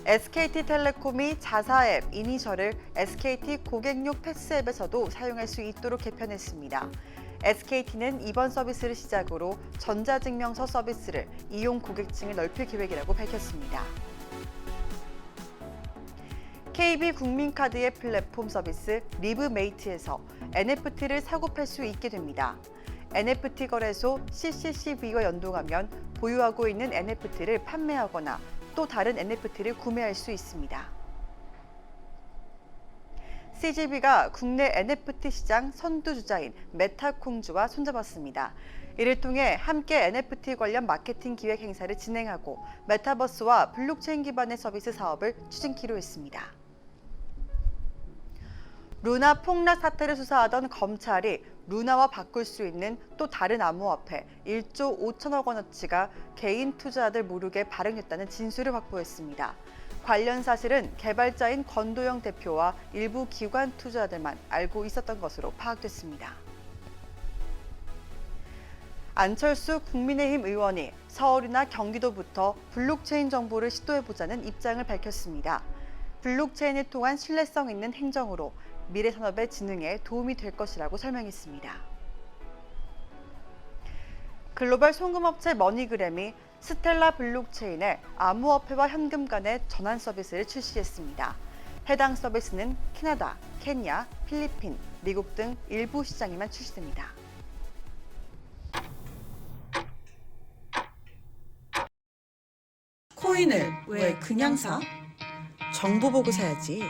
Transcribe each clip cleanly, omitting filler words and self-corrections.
SKT텔레콤이 자사 앱 이니셜을 SKT 고객용 패스 앱에서도 사용할 수 있도록 개편했습니다. SKT는 이번 서비스를 시작으로 전자증명서 서비스를 이용 고객층에 넓힐 계획이라고 밝혔습니다. KB국민카드의 플랫폼 서비스 리브메이트에서 NFT를 사고 팔 수 있게 됩니다. NFT 거래소 CCCB와 연동하면 보유하고 있는 NFT를 판매하거나 또 다른 NFT를 구매할 수 있습니다. CGV가 국내 NFT 시장 선두주자인 메타콩즈와 손잡았습니다. 이를 통해 함께 NFT 관련 마케팅 기획 행사를 진행하고 메타버스와 블록체인 기반의 서비스 사업을 추진키로 했습니다. 루나 폭락 사태를 수사하던 검찰이 루나와 바꿀 수 있는 또 다른 암호화폐 1조 5천억 원어치가 개인 투자자들 모르게 발행됐다는 진술을 확보했습니다. 관련 사실은 개발자인 권도영 대표와 일부 기관 투자자들만 알고 있었던 것으로 파악됐습니다. 안철수 국민의힘 의원이 서울이나 경기도부터 블록체인 정보를 시도해보자는 입장을 밝혔습니다. 블록체인을 통한 신뢰성 있는 행정으로 미래 산업의 진흥에 도움이 될 것이라고 설명했습니다. 글로벌 송금업체 머니그램이 스텔라 블록체인의 암호화폐와 현금 간의 전환 서비스를 출시했습니다. 해당 서비스는 캐나다, 케냐, 필리핀, 미국 등 일부 시장에만 출시됩니다. 코인을 왜 그냥 사? 정보 보고 사야지.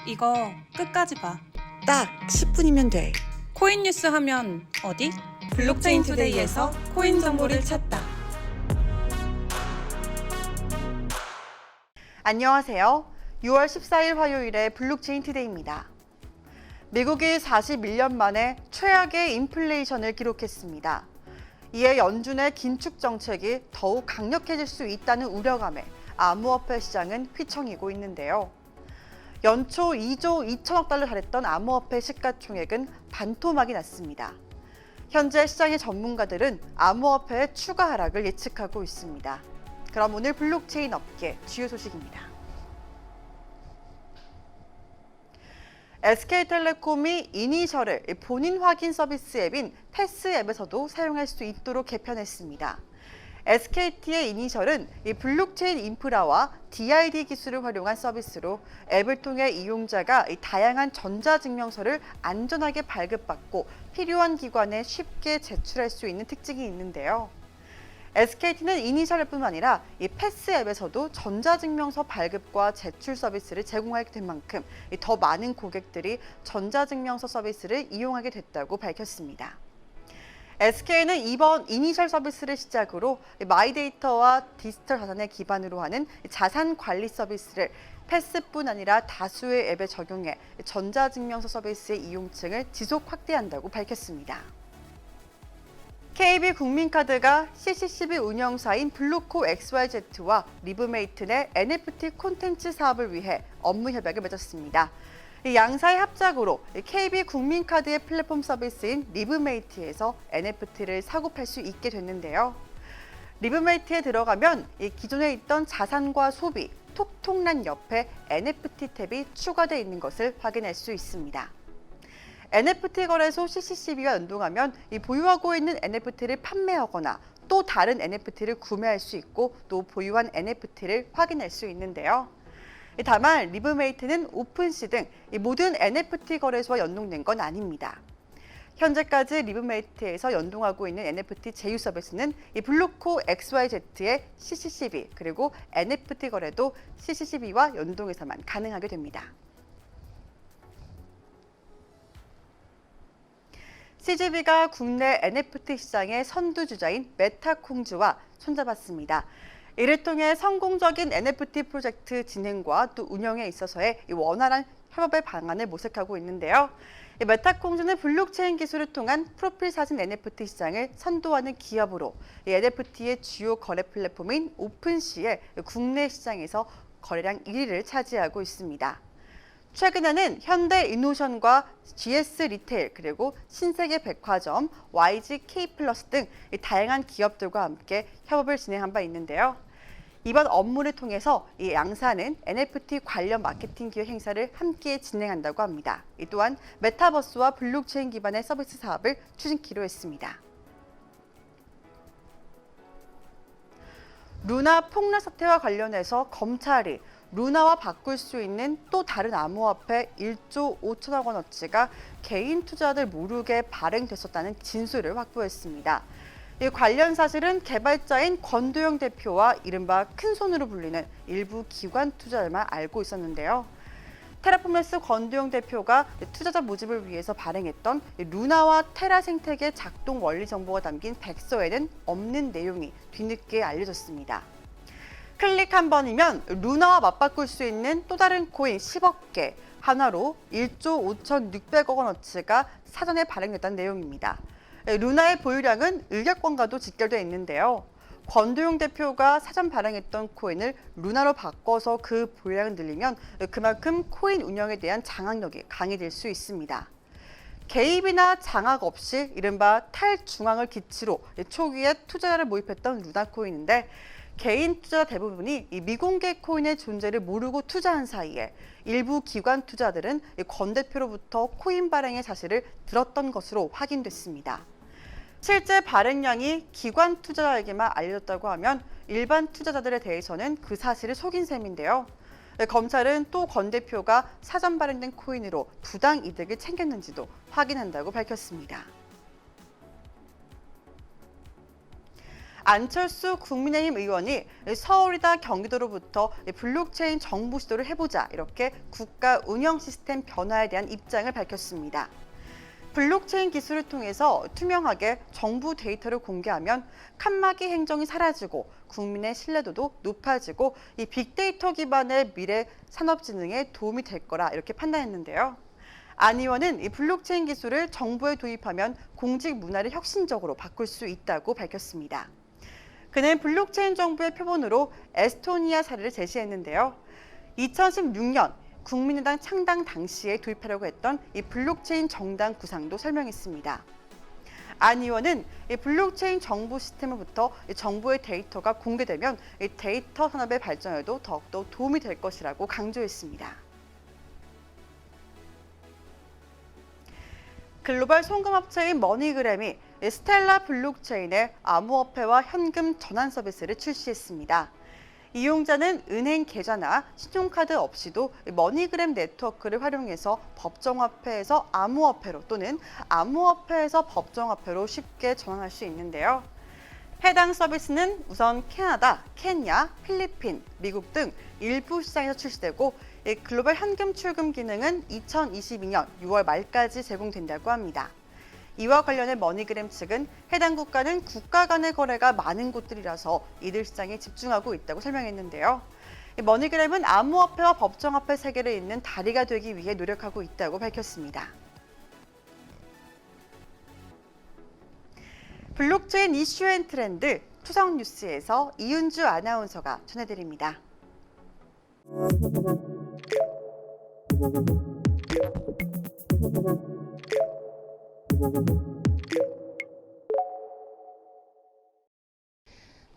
이거 끝까지 봐. 딱 10분이면 돼. 코인 뉴스 하면 어디? 블록체인 투데이에서 코인 정보를 찾다. 안녕하세요. 6월 14일 화요일의 블록체인 투데이입니다. 미국이 41년 만에 최악의 인플레이션을 기록했습니다. 이에 연준의 긴축 정책이 더욱 강력해질 수 있다는 우려감에 암호화폐 시장은 휘청이고 있는데요. 연초 2조 2천억 달러 달했던 암호화폐 시가총액은 반토막이 났습니다. 현재 시장의 전문가들은 암호화폐의 추가 하락을 예측하고 있습니다. 그럼 오늘 블록체인 업계 주요 소식입니다. SK텔레콤이 이니셜을 본인 확인 서비스 앱인 패스 앱에서도 사용할 수 있도록 개편했습니다. SKT의 이니셜은 블록체인 인프라와 DID 기술을 활용한 서비스로 앱을 통해 이용자가 다양한 전자증명서를 안전하게 발급받고 필요한 기관에 쉽게 제출할 수 있는 특징이 있는데요. SKT는 이니셜뿐만 아니라 이 패스 앱에서도 전자증명서 발급과 제출 서비스를 제공하게 된 만큼 더 많은 고객들이 전자증명서 서비스를 이용하게 됐다고 밝혔습니다. SK는 이번 이니셜 서비스를 시작으로 마이데이터와 디지털 자산을 기반으로 하는 자산 관리 서비스를 패스뿐 아니라 다수의 앱에 적용해 전자증명서 서비스의 이용층을 지속 확대한다고 밝혔습니다. KB국민카드가 CCCB 운영사인 블루코 XYZ와 리브메이트 내 NFT 콘텐츠 사업을 위해 업무 협약을 맺었습니다. 이 양사의 합작으로 KB국민카드의 플랫폼 서비스인 리브메이트에서 NFT를 사고 팔 수 있게 됐는데요. 리브메이트에 들어가면 기존에 있던 자산과 소비, 톡톡란 옆에 NFT 탭이 추가되어 있는 것을 확인할 수 있습니다. NFT 거래소 CCCB와 연동하면 보유하고 있는 NFT를 판매하거나 또 다른 NFT를 구매할 수 있고 또 보유한 NFT를 확인할 수 있는데요. 다만 리브메이트는 오픈시 등 모든 NFT 거래소와 연동된 건 아닙니다. 현재까지 리브메이트에서 연동하고 있는 NFT 제휴 서비스는 블루코 XYZ의 CCCB 그리고 NFT 거래도 CCCB와 연동해서만 가능하게 됩니다. CGV가 국내 NFT 시장의 선두주자인 메타콩즈와 손잡았습니다. 이를 통해 성공적인 NFT 프로젝트 진행과 또 운영에 있어서의 원활한 협업의 방안을 모색하고 있는데요. 메타콩즈는 블록체인 기술을 통한 프로필 사진 NFT 시장을 선도하는 기업으로 NFT의 주요 거래 플랫폼인 오픈시의 국내 시장에서 거래량 1위를 차지하고 있습니다. 최근에는 현대이노션과 GS 리테일 그리고 신세계 백화점, YG K 플러스 등 다양한 기업들과 함께 협업을 진행한 바 있는데요. 이번 업무를 통해서 이 양사는 NFT 관련 마케팅 기획 행사를 함께 진행한다고 합니다. 또한 메타버스와 블록체인 기반의 서비스 사업을 추진키로 했습니다. 루나 폭락 사태와 관련해서 검찰이 루나와 바꿀 수 있는 또 다른 암호화폐 1조 5천억 원어치가 개인 투자자들 모르게 발행됐었다는 진술을 확보했습니다. 이 관련 사실은 개발자인 권도영 대표와 이른바 큰손으로 불리는 일부 기관 투자자들만 알고 있었는데요. 테라포메스 권도영 대표가 투자자 모집을 위해서 발행했던 루나와 테라 생태계 작동 원리 정보가 담긴 백서에는 없는 내용이 뒤늦게 알려졌습니다. 클릭 한 번이면 루나와 맞바꿀 수 있는 또 다른 코인 10억 개, 하나로 1조 5,600억 원어치가 사전에 발행됐다는 내용입니다. 루나의 보유량은 일격권과도 직결되어 있는데요. 권도용 대표가 사전 발행했던 코인을 루나로 바꿔서 그 보유량을 늘리면 그만큼 코인 운영에 대한 장악력이 강해질 수 있습니다. 개입이나 장악 없이 이른바 탈중앙을 기치로 초기에 투자자를 모집했던 루나 코인인데 개인 투자자 대부분이 이 미공개 코인의 존재를 모르고 투자한 사이에 일부 기관 투자들은 권 대표로부터 코인 발행의 사실을 들었던 것으로 확인됐습니다. 실제 발행량이 기관 투자자에게만 알려졌다고 하면 일반 투자자들에 대해서는 그 사실을 속인 셈인데요. 검찰은 또 권 대표가 사전 발행된 코인으로 부당 이득을 챙겼는지도 확인한다고 밝혔습니다. 안철수 국민의힘 의원이 서울이나 경기도로부터 블록체인 정부 시도를 해보자 이렇게 국가 운영 시스템 변화에 대한 입장을 밝혔습니다. 블록체인 기술을 통해서 투명하게 정부 데이터를 공개하면 칸막이 행정이 사라지고 국민의 신뢰도도 높아지고 이 빅데이터 기반의 미래 산업진흥에 도움이 될 거라 이렇게 판단했는데요. 안 의원은 이 블록체인 기술을 정부에 도입하면 공직 문화를 혁신적으로 바꿀 수 있다고 밝혔습니다. 그는 블록체인 정부의 표본으로 에스토니아 사례를 제시했는데요. 2016년 국민의당 창당 당시에 도입하려고 했던 이 블록체인 정당 구상도 설명했습니다. 안 의원은 이 블록체인 정부 시스템으로부터 정부의 데이터가 공개되면 이 데이터 산업의 발전에도 더욱더 도움이 될 것이라고 강조했습니다. 글로벌 송금업체인 머니그램이 스텔라 블록체인의 암호화폐와 현금 전환 서비스를 출시했습니다. 이용자는 은행 계좌나 신용카드 없이도 머니그램 네트워크를 활용해서 법정화폐에서 암호화폐로 또는 암호화폐에서 법정화폐로 쉽게 전환할 수 있는데요. 해당 서비스는 우선 캐나다, 케냐, 필리핀, 미국 등 일부 시장에서 출시되고 글로벌 현금 출금 기능은 2022년 6월 말까지 제공된다고 합니다. 이와 관련해 머니그램 측은 해당 국가는 국가 간의 거래가 많은 곳들이라서 이들 시장에 집중하고 있다고 설명했는데요. 머니그램은 암호화폐와 법정화폐 세계를 잇는 다리가 되기 위해 노력하고 있다고 밝혔습니다. 블록체인 이슈 앤 트렌드 추석 뉴스에서 이윤주 아나운서가 전해드립니다.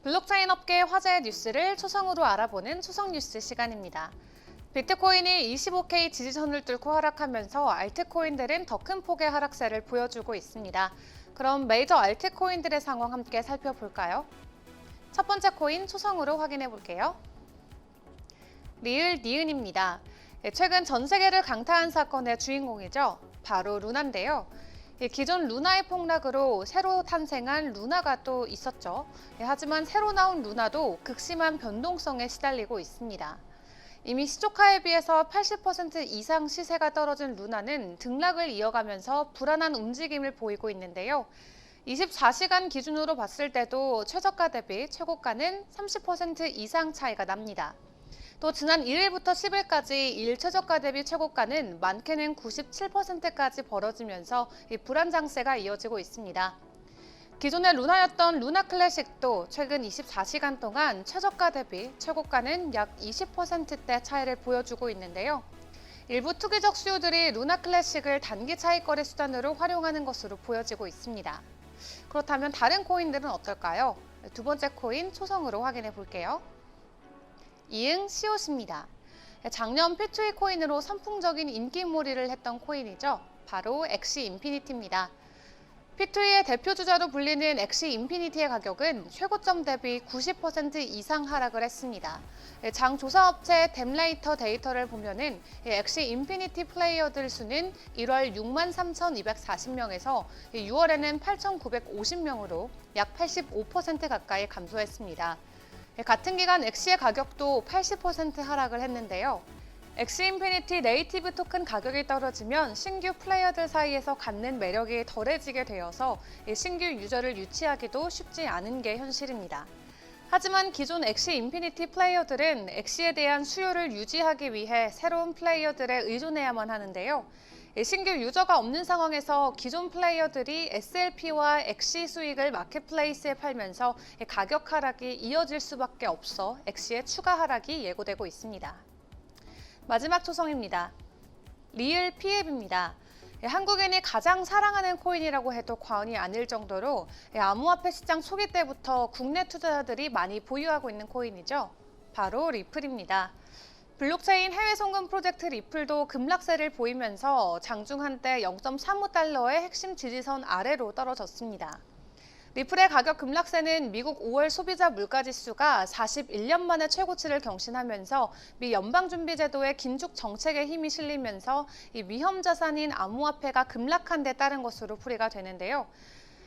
블록체인 업계 화제의 뉴스를 초성으로 알아보는 초성 뉴스 시간입니다. 비트코인이 25K 지지선을 뚫고 하락하면서 알트코인들은 더 큰 폭의 하락세를 보여주고 있습니다. 그럼 메이저 알트코인들의 상황 함께 살펴볼까요? 첫 번째 코인 초성으로 확인해 볼게요. 리을 니은입니다. 최근 전 세계를 강타한 사건의 주인공이죠. 바로 루나인데요. 기존 루나의 폭락으로 새로 탄생한 루나가 또 있었죠. 하지만 새로 나온 루나도 극심한 변동성에 시달리고 있습니다. 이미 시초카에 비해서 80% 이상 시세가 떨어진 루나는 등락을 이어가면서 불안한 움직임을 보이고 있는데요. 24시간 기준으로 봤을 때도 최저가 대비 최고가는 30% 이상 차이가 납니다. 또 지난 1일부터 10일까지 일 최저가 대비 최고가는 많게는 97%까지 벌어지면서 불안 장세가 이어지고 있습니다. 기존의 루나였던 루나 클래식도 최근 24시간 동안 최저가 대비 최고가는 약 20%대 차이를 보여주고 있는데요. 일부 투기적 수요들이 루나 클래식을 단기 차익 거래 수단으로 활용하는 것으로 보여지고 있습니다. 그렇다면 다른 코인들은 어떨까요? 두 번째 코인 초성으로 확인해 볼게요. 이응 COC입니다. 작년 P2E 코인으로 선풍적인 인기몰이를 했던 코인이죠. 바로 엑시 인피니티입니다. P2E의 대표 주자로 불리는 엑시 인피니티의 가격은 최고점 대비 90% 이상 하락을 했습니다. 장 조사업체 댐레이터 데이터를 보면은 엑시 인피니티 플레이어들 수는 1월 63,240명에서 6월에는 8,950명으로 약 85% 가까이 감소했습니다. 같은 기간 엑시의 가격도 80% 하락을 했는데요. 엑시 인피니티 네이티브 토큰 가격이 떨어지면 신규 플레이어들 사이에서 갖는 매력이 덜해지게 되어서 신규 유저를 유치하기도 쉽지 않은 게 현실입니다. 하지만 기존 엑시 인피니티 플레이어들은 엑시에 대한 수요를 유지하기 위해 새로운 플레이어들에 의존해야만 하는데요. 신규 유저가 없는 상황에서 기존 플레이어들이 SLP와 엑시 수익을 마켓플레이스에 팔면서 가격 하락이 이어질 수밖에 없어 엑시의 추가 하락이 예고되고 있습니다. 마지막 초성입니다. 리을 P앱입니다. 한국인이 가장 사랑하는 코인이라고 해도 과언이 아닐 정도로 암호화폐 시장 초기 때부터 국내 투자자들이 많이 보유하고 있는 코인이죠. 바로 리플입니다. 블록체인 해외 송금 프로젝트 리플도 급락세를 보이면서 장중 한때 0.35달러의 핵심 지지선 아래로 떨어졌습니다. 리플의 가격 급락세는 미국 5월 소비자 물가지수가 41년 만에 최고치를 경신하면서 미 연방준비제도의 긴축 정책에 힘이 실리면서 이 위험 자산인 암호화폐가 급락한 데 따른 것으로 풀이가 되는데요.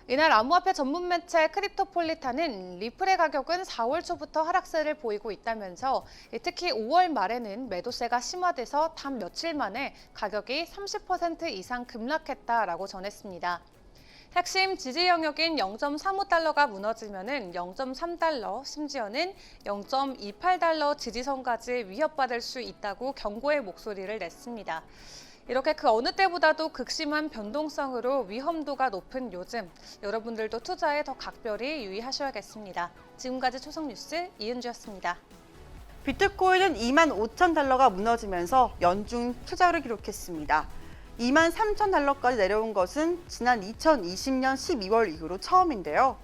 이날 암호화폐 전문 매체 크립토폴리탄은 리플의 가격은 4월 초부터 하락세를 보이고 있다면서 특히 5월 말에는 매도세가 심화돼서 단 며칠 만에 가격이 30% 이상 급락했다라고 전했습니다. 핵심 지지 영역인 0.35달러가 무너지면은 0.3달러, 심지어는 0.28달러 지지선까지 위협받을 수 있다고 경고의 목소리를 냈습니다. 이렇게 그 어느 때보다도 극심한 변동성으로 위험도가 높은 요즘, 여러분들도 투자에 더 각별히 유의하셔야겠습니다. 지금까지 초성뉴스 이은주였습니다. 비트코인은 25,000달러가 무너지면서 연중 최저를 기록했습니다. 23,000달러까지 내려온 것은 지난 2020년 12월 이후로 처음인데요.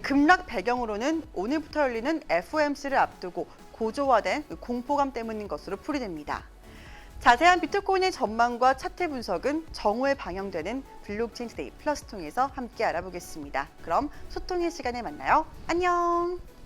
급락 배경으로는 오늘부터 열리는 FOMC를 앞두고 고조화된 공포감 때문인 것으로 풀이됩니다. 자세한 비트코인의 전망과 차트 분석은 정오에 방영되는 블록체인 투데이 플러스 통해서 함께 알아보겠습니다. 그럼 소통의 시간에 만나요. 안녕!